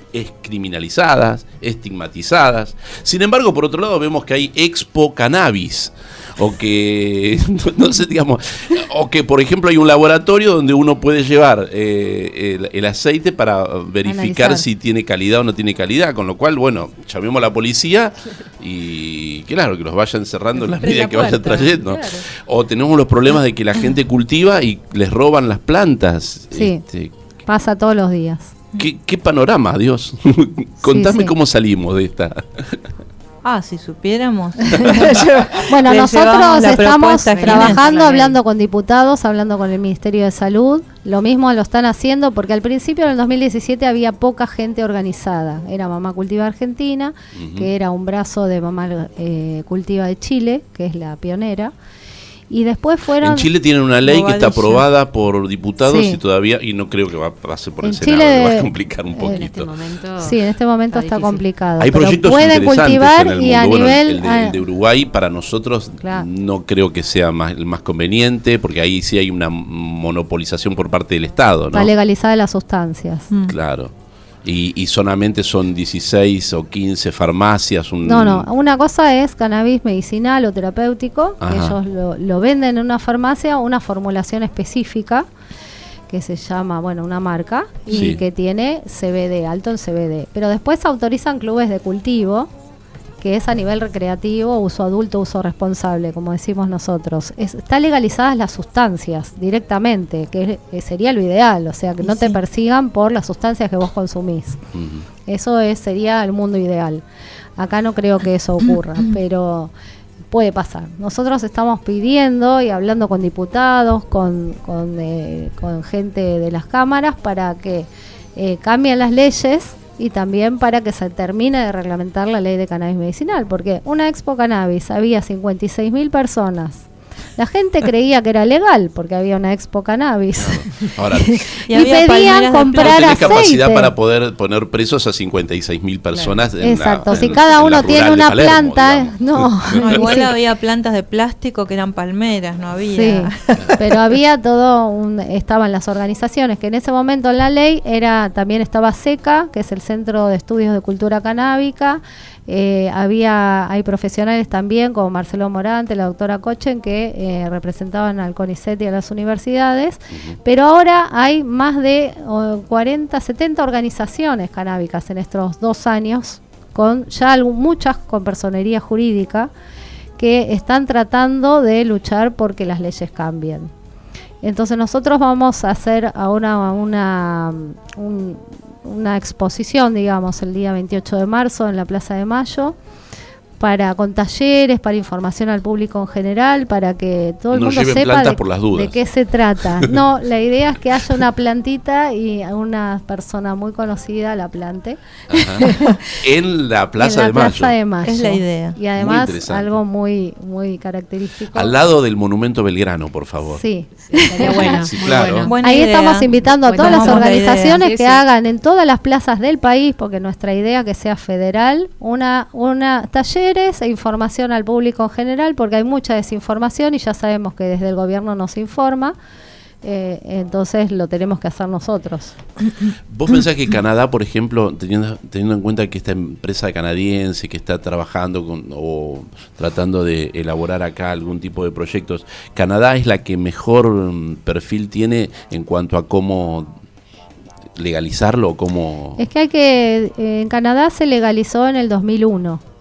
criminalizadas, estigmatizadas. Sin embargo, por otro lado, vemos que hay Expo Cannabis, o que, no sé, digamos, o que, por ejemplo, hay un laboratorio donde uno puede llevar el aceite para verificar si tiene calidad o no tiene calidad, con lo cual, bueno, llamemos a la policía y, claro, que los vayan cerrando en las medidas que vayan trayendo. Claro. O tenemos los problemas de que la gente cultiva y les roban las plantas. Sí, pasa todos los días. ¿Qué panorama, Dios? Contame cómo salimos de esta... Si supiéramos. Bueno, nosotros estamos trabajando, hablando con diputados, hablando con el Ministerio de Salud. Lo mismo lo están haciendo porque al principio, en el 2017, había poca gente organizada. Era Mamá Cultiva Argentina, que era un brazo de Mamá Cultiva de Chile, que es la pionera. Y después fueron... En Chile tienen una ley que está aprobada por diputados y todavía, y no creo que va a pasar por el Senado, Chile, va a complicar un poquito. En este momento está complicado. Hay proyectos interesantes cultivar en el y mundo. A nivel, el de Uruguay para nosotros no creo que sea el más conveniente, porque ahí sí hay una monopolización por parte del Estado, ¿no? Está legalizada las sustancias. Claro. Y solamente son 16 o 15 farmacias. No, una cosa es cannabis medicinal o terapéutico, que ellos lo venden en una farmacia, una formulación específica que se llama, una marca, y que tiene CBD, alto en CBD. Pero después autorizan clubes de cultivo, que es a nivel recreativo, uso adulto, uso responsable, como decimos nosotros. Está legalizadas las sustancias directamente, que sería lo ideal, o sea, que no te persigan por las sustancias que vos consumís. Eso sería el mundo ideal. Acá no creo que eso ocurra, pero puede pasar. Nosotros estamos pidiendo y hablando con diputados, con gente de las cámaras, para que cambien las leyes, y también para que se termine de reglamentar la ley de cannabis medicinal, porque una Expo Cannabis había 56.000 personas. La gente creía que era legal porque había una Expo Cannabis. Ahora, y pedían comprar aceite. No capacidad para poder poner presos a 56.000 personas. Exacto, si cada uno tiene una planta, igual había plantas de plástico que eran palmeras, no había. Sí, pero había estaban las organizaciones, que en ese momento en la ley también estaba SECA, que es el Centro de Estudios de Cultura Canábica. Hay profesionales también como Marcelo Morante, la doctora Cochen, que representaban al CONICET y a las universidades, pero ahora hay más de 40, 70 organizaciones canábicas en estos 2 años, muchas con personería jurídica, que están tratando de luchar porque las leyes cambien. Entonces nosotros vamos a hacer ahora una exposición, digamos, el día 28 de marzo en la Plaza de Mayo, con talleres, para información al público en general, para que todo el mundo sepa de qué se trata. No, la idea es que haya una plantita y una persona muy conocida la plante. En la Plaza de Mayo. Es la idea. Y además algo muy, muy característico. Al lado del Monumento Belgrano, por favor. Sí. Estaría bueno. Sí, claro. Ahí estamos invitando a todas las organizaciones que hagan en todas las plazas del país, porque nuestra idea es que sea federal, una talleres e información al público en general, porque hay mucha desinformación y ya sabemos que desde el gobierno no se informa. Entonces lo tenemos que hacer nosotros. ¿Vos pensás que Canadá, por ejemplo, teniendo en cuenta que esta empresa canadiense que está trabajando o tratando de elaborar acá algún tipo de proyectos, Canadá es la que mejor perfil tiene en cuanto a cómo legalizarlo? Es que en Canadá se legalizó en el 2001.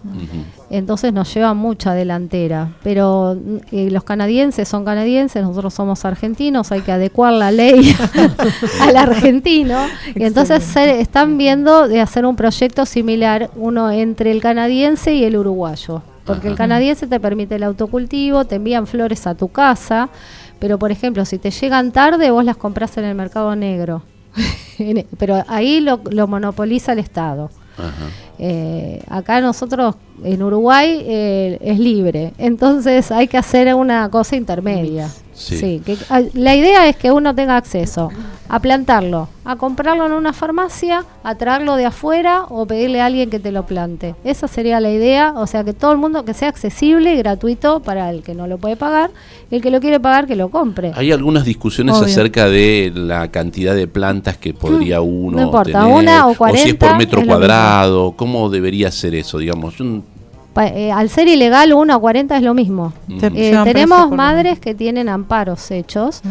Entonces nos lleva mucha delantera, pero los canadienses son canadienses, nosotros somos argentinos, hay que adecuar la ley al argentino, y entonces están viendo de hacer un proyecto similar, uno entre el canadiense y el uruguayo, porque el canadiense te permite el autocultivo, te envían flores a tu casa, pero por ejemplo si te llegan tarde vos las compras en el mercado negro, pero ahí lo monopoliza el Estado. Acá nosotros en Uruguay es libre, entonces hay que hacer una cosa intermedia. La idea es que uno tenga acceso a plantarlo, a comprarlo en una farmacia, a traerlo de afuera o pedirle a alguien que te lo plante. Esa sería la idea, o sea, que todo el mundo, que sea accesible y gratuito para el que no lo puede pagar, y el que lo quiere pagar que lo compre. Hay algunas discusiones acerca de la cantidad de plantas que podría uno no importa, tener, una o 40, o si es por metro cuadrado, ¿cómo debería ser eso, digamos? Al ser ilegal, 1 a 40 es lo mismo. Tenemos madres que tienen amparos hechos,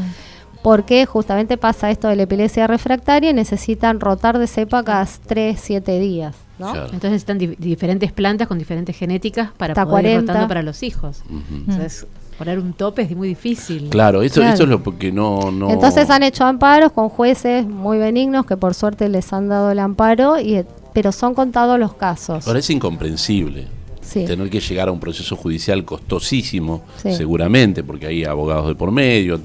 porque justamente pasa esto de la epilepsia refractaria y necesitan rotar de cepa cada 3-7 días, ¿no? Claro. Entonces necesitan diferentes plantas con diferentes genéticas para hasta poder 40. ir rotando para los hijos. Entonces, poner un tope es muy difícil. Claro, esto es lo que no... Entonces han hecho amparos con jueces muy benignos que por suerte les han dado el amparo, pero son contados los casos. Ahora es incomprensible. Sí. Tener que llegar a un proceso judicial costosísimo, seguramente, porque hay abogados de por medio,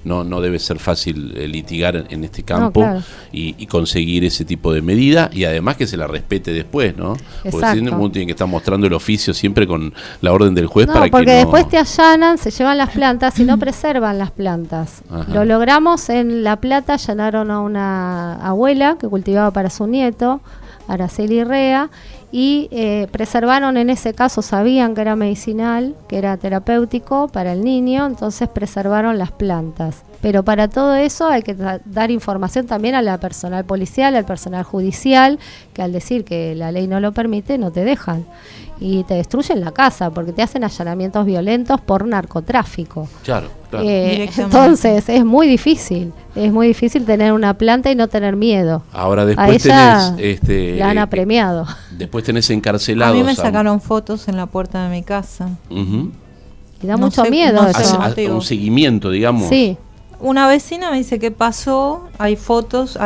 no debe ser fácil litigar en este campo, claro. y conseguir ese tipo de medida, y además que se la respete después, ¿no? Porque si uno tiene que estar mostrando el oficio siempre con la orden del juez para que porque después te allanan, se llevan las plantas y no preservan las plantas. Ajá. Lo logramos en La Plata, allanaron a una abuela que cultivaba para su nieto, Araceli Rea, y preservaron, en ese caso sabían que era medicinal, que era terapéutico para el niño, entonces preservaron las plantas. Pero para todo eso hay que dar información también a la personal policial, al personal judicial, que al decir que la ley no lo permite, no te dejan. Y te destruyen la casa, porque te hacen allanamientos violentos por narcotráfico. Claro, claro. Entonces es muy difícil tener una planta y no tener miedo. Ahora después tenés... la han apremiado. Después tenés encarcelados... A mí me sacaron fotos en la puerta de mi casa. Y da mucho miedo eso. Un seguimiento, digamos. Sí. Una vecina me dice qué pasó, hay fotos,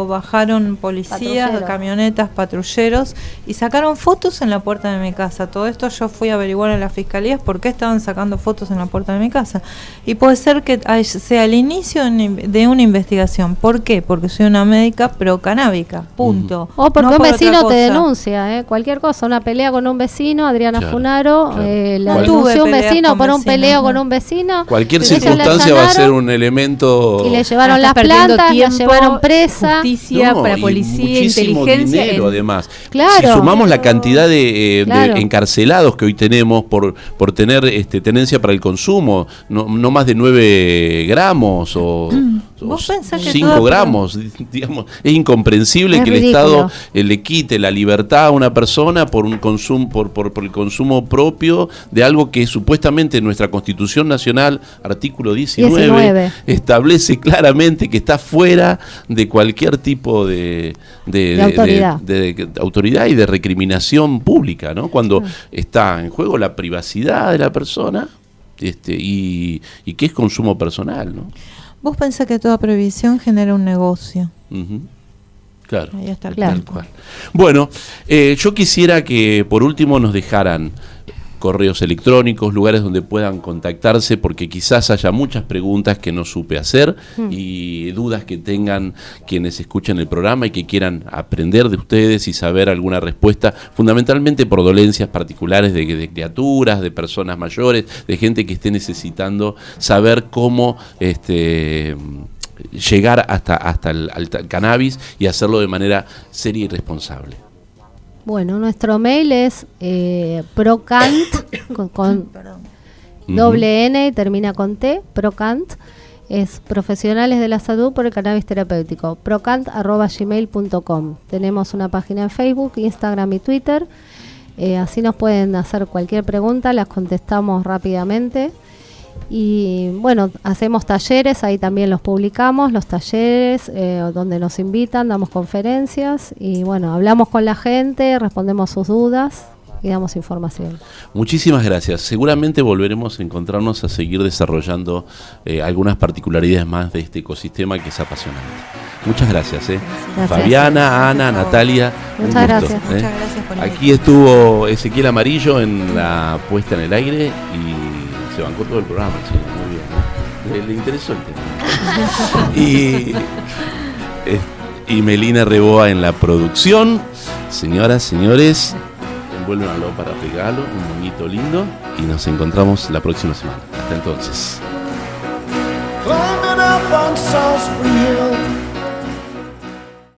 bajaron policías, camionetas, patrulleros y sacaron fotos en la puerta de mi casa. Todo esto yo fui a averiguar en las fiscalías por qué estaban sacando fotos en la puerta de mi casa. Y puede ser que sea el inicio de una investigación. ¿Por qué? Porque soy una médica pro-canábica, punto. O porque un vecino te denuncia, cualquier cosa, una pelea con un vecino, Adriana Funaro, la denunció un vecino por un peleo con un vecino. Cualquier circunstancia va a ser un elemento. Y le llevaron las plantas, la llevaron presa. Justicia para policía, inteligencia. Dinero, además. Claro. Si sumamos la cantidad de encarcelados que hoy tenemos por tener tenencia para el consumo, no más de 9 gramos o 5 gramos, digamos, es incomprensible que el Estado le quite la libertad a una persona por un consumo, por el consumo propio de algo que supuestamente nuestra Constitución Nacional, artículo 19. Establece claramente que está fuera de cualquier tipo de autoridad y de recriminación pública, ¿no? Cuando está en juego la privacidad de la persona y que es consumo personal, ¿no? Vos pensás que toda prohibición genera un negocio. Claro, ahí está tal cual. Bueno, yo quisiera que por último nos dejaran correos electrónicos, lugares donde puedan contactarse, porque quizás haya muchas preguntas que no supe hacer y dudas que tengan quienes escuchan el programa y que quieran aprender de ustedes y saber alguna respuesta, fundamentalmente por dolencias particulares de criaturas, de personas mayores, de gente que esté necesitando saber cómo llegar hasta el cannabis y hacerlo de manera seria y responsable. Bueno, nuestro mail es procant con doble N y termina con T, procant, es profesionales de la salud por el cannabis terapéutico, procant@gmail.com. Tenemos una página en Facebook, Instagram y Twitter, así nos pueden hacer cualquier pregunta, las contestamos rápidamente. Y bueno, hacemos talleres, ahí también los publicamos, los talleres donde nos invitan, damos conferencias y bueno, hablamos con la gente, respondemos sus dudas y damos información. Muchísimas gracias. Seguramente volveremos a encontrarnos a seguir desarrollando algunas particularidades más de este ecosistema que es apasionante. Muchas gracias. Gracias. Ana, Natalia. Muchas gracias. Muchas gracias por aquí estuvo Ezequiel Amarillo en la puesta en el aire y se bancó todo el programa, sí, muy bien, ¿no? Le interesó el tema. Y Melina Reboa en la producción. Señoras, señores, envuélvenlo para regalo, un moñito lindo, y nos encontramos la próxima semana. Hasta entonces. Salisbury Hill.